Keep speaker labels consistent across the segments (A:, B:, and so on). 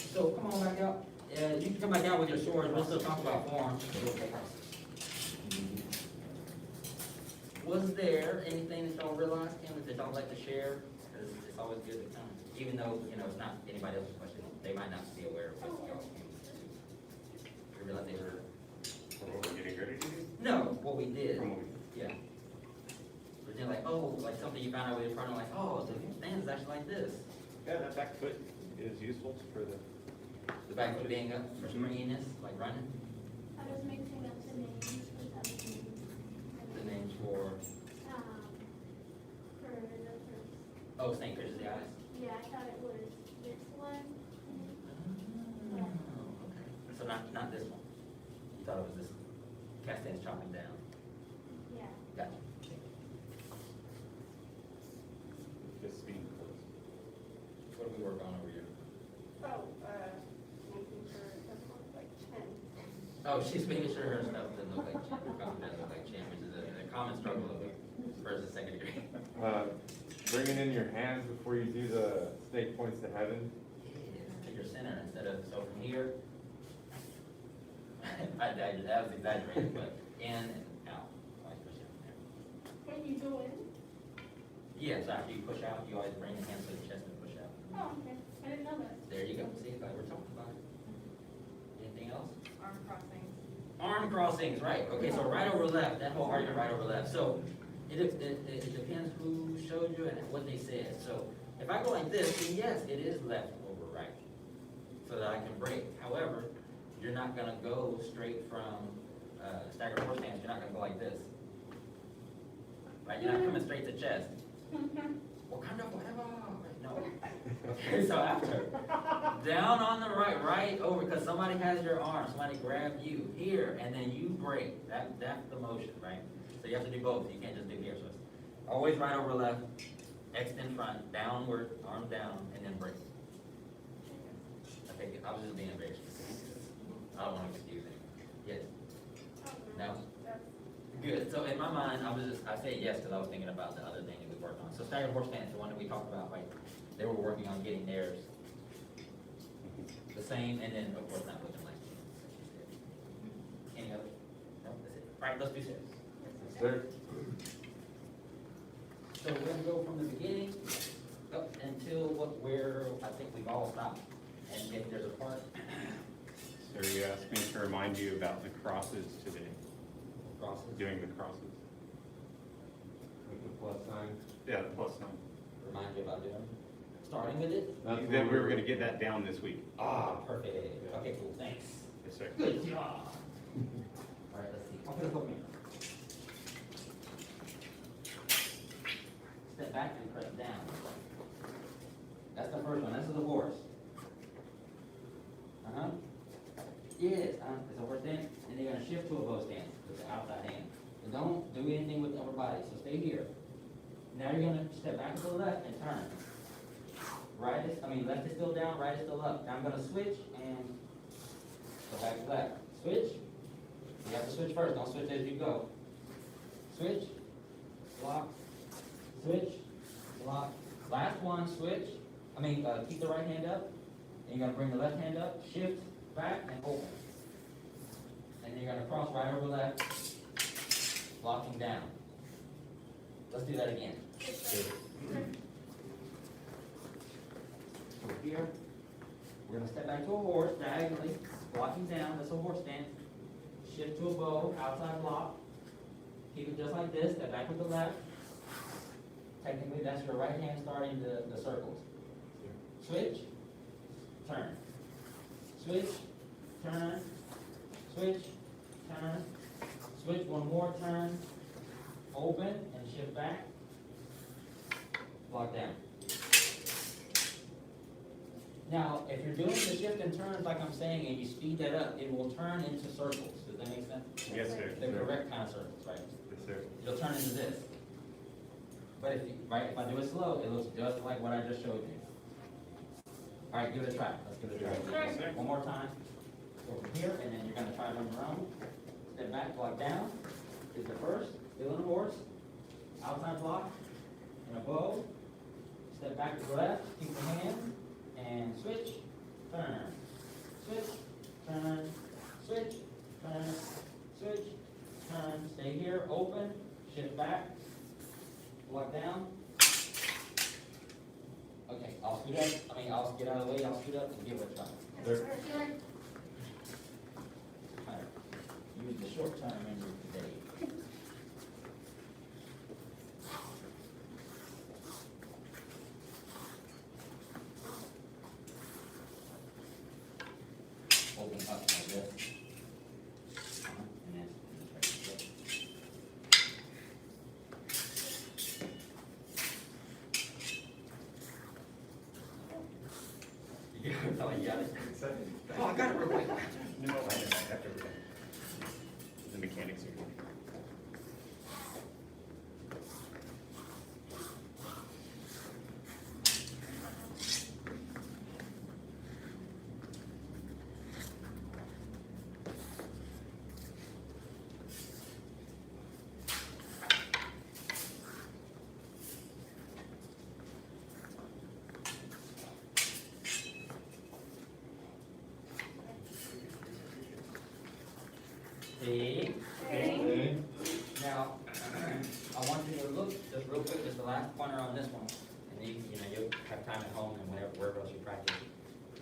A: So come on back out. You can come back out with your swords. We'll still talk about forms. Was there anything that y'all realized, Kim, that y'all like to share? Because it's always good to come, even though, it's not anybody else's question. They might not be aware of what y'all came to. You realize they were.
B: What we're getting ready to do?
A: No, what we did.
B: From what we
A: Yeah. But then like, oh, like something you found out with your partner, like, oh, the stand is actually like this.
B: Yeah, that back foot is useful for the.
A: The back foot being up for springiness, like running.
C: I was mixing up the names with other names.
A: The names for,
C: For the first.
A: oh, St. Chris's the Eyes.
C: Yeah, I thought it was this one.
A: Oh, okay. So not this one. You thought it was this Castan's chopping down.
C: Yeah.
A: Gotcha.
B: Just being close.
A: What do we work on over here?
D: Oh, making sure it doesn't look like chin.
A: Oh, she's making sure her stuff doesn't look like chin, her coffee doesn't look like chin, which is a common struggle of first and second degree.
E: Bring it in your hands before you do the snake points to heaven.
A: To your center instead of, so from here, that was exaggerated, but in and out, like push it from there.
D: What are you doing?
A: Yeah, so after you push out, you always bring your hands to the chest and push out.
D: Oh, okay. I didn't know that.
A: There you go, see, like we're talking about it. Anything else?
D: Arm crossings.
A: Arm crossings, right, okay, so right over left, that whole argument right over left, so it depends who showed you and what they said. So if I go like this, then yes, it is left over right, so that I can break. However, you're not gonna go straight from staggered horse stance, you're not gonna go like this. Right, you're not coming straight to chest. Well, kind of whatever, no. Okay, so after, down on the right, right over, because somebody has your arm, somebody grabbed you here, and then you break. That's the motion, right? So you have to do both. You can't just do here. So it's always right over left, extend front, downward, arm down, and then break. Okay, I was just being very specific. I don't want to confuse anyone. Yes? No? Good. So in my mind, I say yes because I was thinking about the other thing that we worked on. So staggered horse stance, the one that we talked about, like they were working on getting theirs the same, and then of course not looking like any other. No, that's it. All right, let's do six.
E: Yes, sir.
A: So we're gonna go from the beginning up until where I think we've all stopped, and if there's a part.
B: So you asked me to remind you about the crosses today,
A: Crosses.
B: doing the crosses.
E: With the plus sign.
B: Yeah, the plus sign.
A: Remind you about doing. Starting with it.
E: That's
B: Then
E: what
B: we were gonna get that down this week.
A: Ah, perfect. Okay, cool. Thanks.
B: Yes, sir.
A: Good job. All right, let's see. I'm gonna put me. Step back and press down. That's the first one. This is a horse. Yes, it's a horse stance, and you're gonna shift to a bow stance with the outside hand. So don't do anything with the upper body. So stay here. Now you're gonna step back to the left and turn. Left is still down, right is still up. Now I'm gonna switch and go back to left. Switch. You have to switch first, don't switch as you go. Switch, lock, switch, lock. Last one, switch. Keep the right hand up. And you're gonna bring the left hand up, shift, back, and open. And then you're gonna cross right over left, locking down. Let's do that again. So here, we're gonna step back to a horse diagonally, walking down, that's a horse stance. Shift to a bow, outside block. Keep it just like this, step back with the left. Technically, that's your right hand starting the circles. Switch, turn. Switch, turn, switch, turn, switch, one more turn, open, and shift back. Lock down. Now, if you're doing the shift and turns like I'm saying, and you speed that up, it will turn into circles. Does that make sense?
B: Yes, sir.
A: The correct kind of circles, right?
B: Yes, sir.
A: It'll turn into this. But if I do it slow, it looks just like what I just showed you. All right, give it a try. Let's give it a try.
B: Yes, sir.
A: One more time. Go from here, and then you're gonna try it on your own. Step back, block down. Is the first, still in a horse. Outside block, and a bow. Step back to the left, keep the hand, and switch, turn. back, block down. Okay, I'll scoot up, I'll get out of the way, I'll scoot up and give it a try.
D: Yes, sir.
A: Hunter, use the short-term memory today. Open up like this. And then try to get. You got it? Oh, I got it real quick.
B: No, I have to. The mechanics are here.
A: See?
E: Okay.
A: Now, I want you to look just real quick, just the last pointer on this one, and you'll have time at home and wherever else you practice.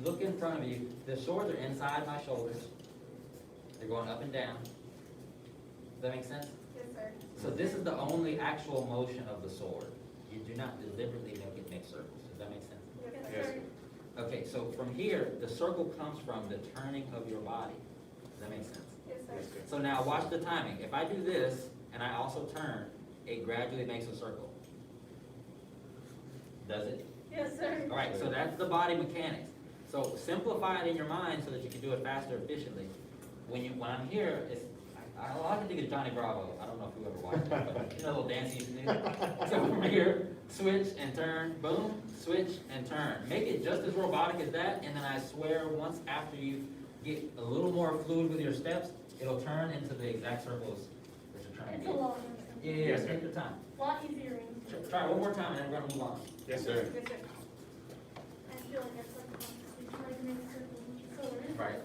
A: Look in front of you. The swords are inside my shoulders. They're going up and down. Does that make sense?
D: Yes, sir.
A: So this is the only actual motion of the sword. You do not deliberately make it make circles. Does that make sense?
D: Yes,
E: Yes,
D: sir.
E: sir.
A: Okay, so from here, the circle comes from the turning of your body. Does that make sense?
D: Yes, sir.
E: Yes, sir.
A: So now watch the timing. If I do this and I also turn, it gradually makes a circle. Does it?
D: Yes, sir.
A: All right, so that's the body mechanics. So simplify it in your mind so that you can do it faster, efficiently. When I'm here, I like to think of Johnny Bravo. I don't know if you ever watched it, but you know the little dance he used to do? So from here, switch and turn, boom, switch and turn. Make it just as robotic as that, and then I swear once after you get a little more fluid with your steps, it'll turn into the exact circles that you're trying
C: It's
A: to
C: a
A: get.
C: long one.
A: Yeah,
B: Yes, sir.
A: take your time.
C: A lot easier in.
A: Try it one more time, and then we're gonna move on.
E: Yes, sir.
D: Yes, sir.
C: I feel like that's like constantly trying to make circles with the sword.
A: Right.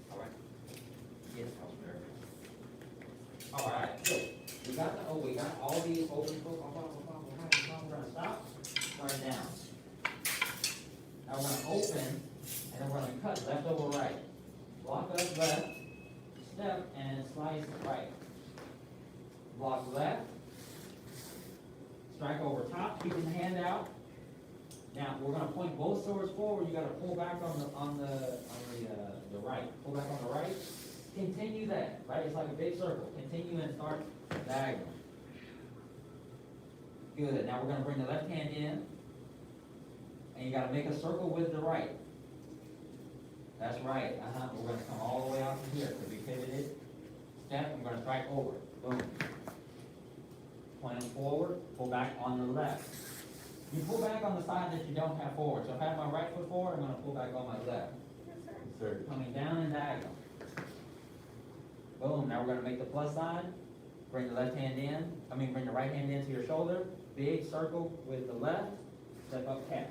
A: All right. Yes, all right, so we got all these open, we're gonna stop, turn down. Now we're gonna open, and then we're gonna cut left over right. Block up left, step, and slice right. Block left, strike over top, keeping the hand out. Now, we're gonna point both swords forward, you gotta pull back on the right, pull back on the right. Continue that, right, it's like a big circle, continue and start diagonal. Good, now we're gonna bring the left hand in, and you gotta make a circle with the right. That's right, we're gonna come all the way out to here, because we pivoted. Step, I'm gonna strike over, boom. Point them forward, pull back on the left. You pull back on the side that you don't have forward. So if I have my right foot forward, I'm gonna pull back on my left.
D: Yes, sir.
E: Yes, sir.
A: Coming down and diagonal. Boom, now we're gonna make the plus sign. Bring the left hand in, bring the right hand into your shoulder. Big circle with the left, step up catch.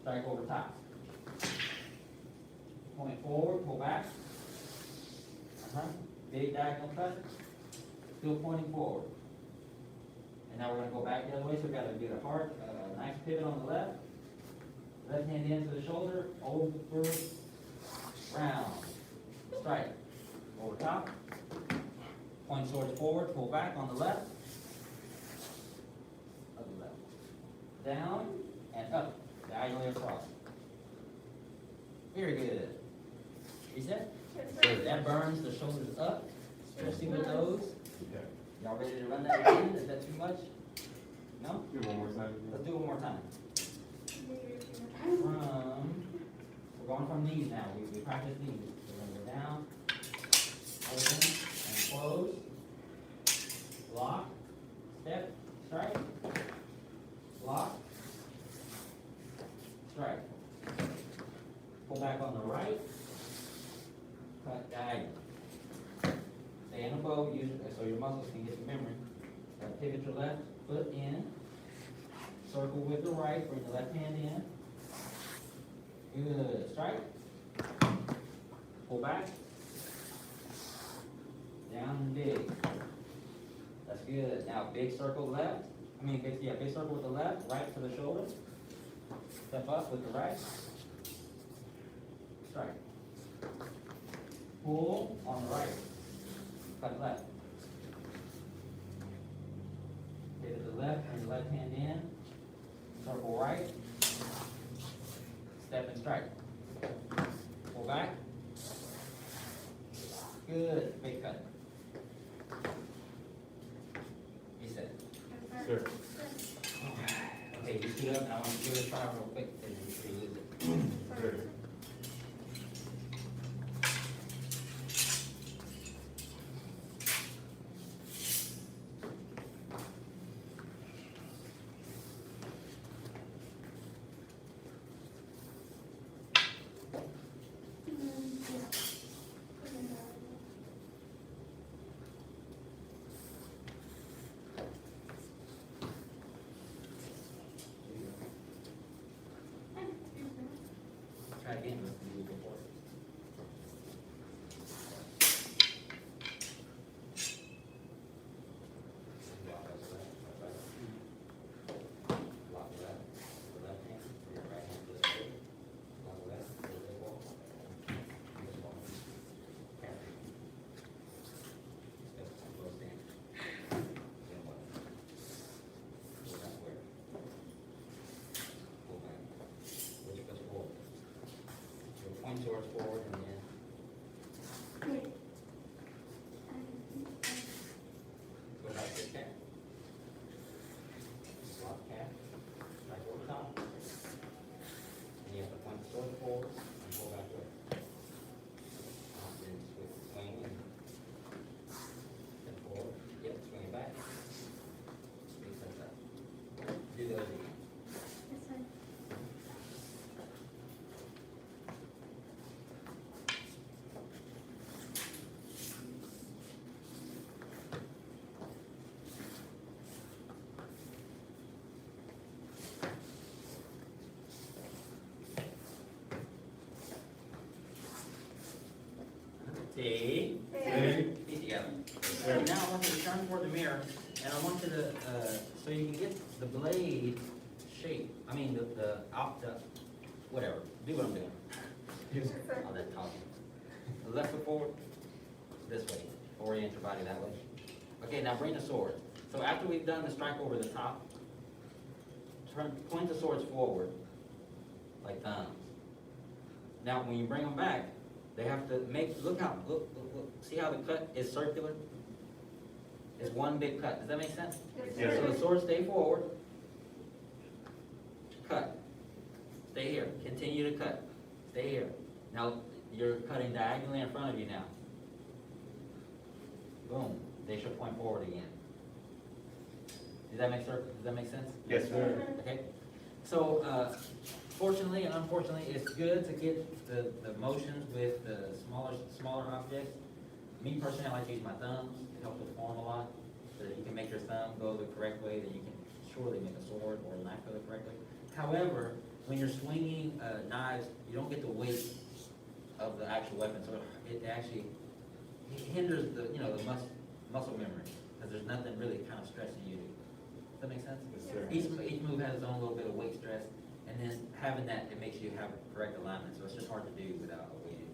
A: Strike over top. Point forward, pull back. Big diagonal cut. Still pointing forward. And now we're gonna go back the other way, so we gotta do the hard, nice pivot on the left. Left hand into the shoulder, over, round, strike, over top. Point swords forward, pull back on the left. Of the left. Down and up, diagonally across. Very good. Reset.
D: Yes,
A: Good.
D: sir.
A: That burns the shoulders up, especially with those.
E: Yeah.
A: Y'all ready to run that again? Is that too much? No?
E: Do it one more time.
A: Let's do it one more time. We're going from these now. We practice these. We're gonna go down, open, and close. Lock, step, strike. Lock, strike. Pull back on the right. Cut diagonal. stay in a bow, so your muscles can get the memory. Pivot your left foot in, circle with the right, bring the left hand in. Good, strike. Pull back. Down and big. That's good. Now big circle left. Big circle with the left, right to the shoulder. Step up with the right. Strike. Pull on the right. Cut left. Pivot to the left, bring the left hand in. Circle right. Step and strike. Pull back. Good. Big cut. Reset.
E: Sir.
A: Okay, you stood up, and I want to give it a try real quick, and then you lose it.
E: Sir.
A: Try again, let's do it before. Lock left, the left hand, your right hand this way. Lock left, the leg wall. This wall. Tap. Step, slow stand. Then what? Pull back where? Pull back. Which foot's forward? Your point towards forward and then go back to the cap. Lock cap, right over top. And you have to point the sword forward and pull back with. Then swing and then forward. Yep, swing it back. Reset that. Do those again. See? Feet together. So now I want you to turn toward the mirror, and I want you to, so you can get the blade shape, whatever, do what I'm doing. All that talking. The left foot forward, this way, orient your body that way. Okay, now bring the sword. So after we've done the strike over the top, point the swords forward, like thumbs. Now, when you bring them back, they have to look, see how the cut is circular? It's one big cut, does that make sense?
E: Yes,
A: So the sword stay forward, cut, stay here, continue to cut, stay here. Now, you're cutting diagonally in front of you now. Boom, they should point forward again. Does that make sense?
E: Yes, sir.
A: Okay, so, fortunately and unfortunately, it's good to get the motions with the smaller objects. Me personally, I like to use my thumbs, it helps with form a lot, so that you can make your thumb go the correct way, that you can surely make a sword or a knife go the correct way. However, when you're swinging knives, you don't get the weight of the actual weapon, so it actually hinders the muscle memory, because there's nothing really kind of stressing you. Does that make sense?
E: Yes, sir.
A: Each move has its own little bit of weight stress, and then having that, it makes you have a correct alignment, so it's just hard to do without a weighted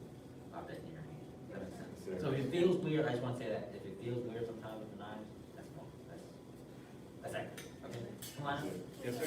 A: object in your hand. Does that make sense?
E: Yes, sir.
A: So if it feels weird, I just want to say that, if it feels weird sometimes with the knives, that's accurate. Okay, come on.
E: Yes, sir.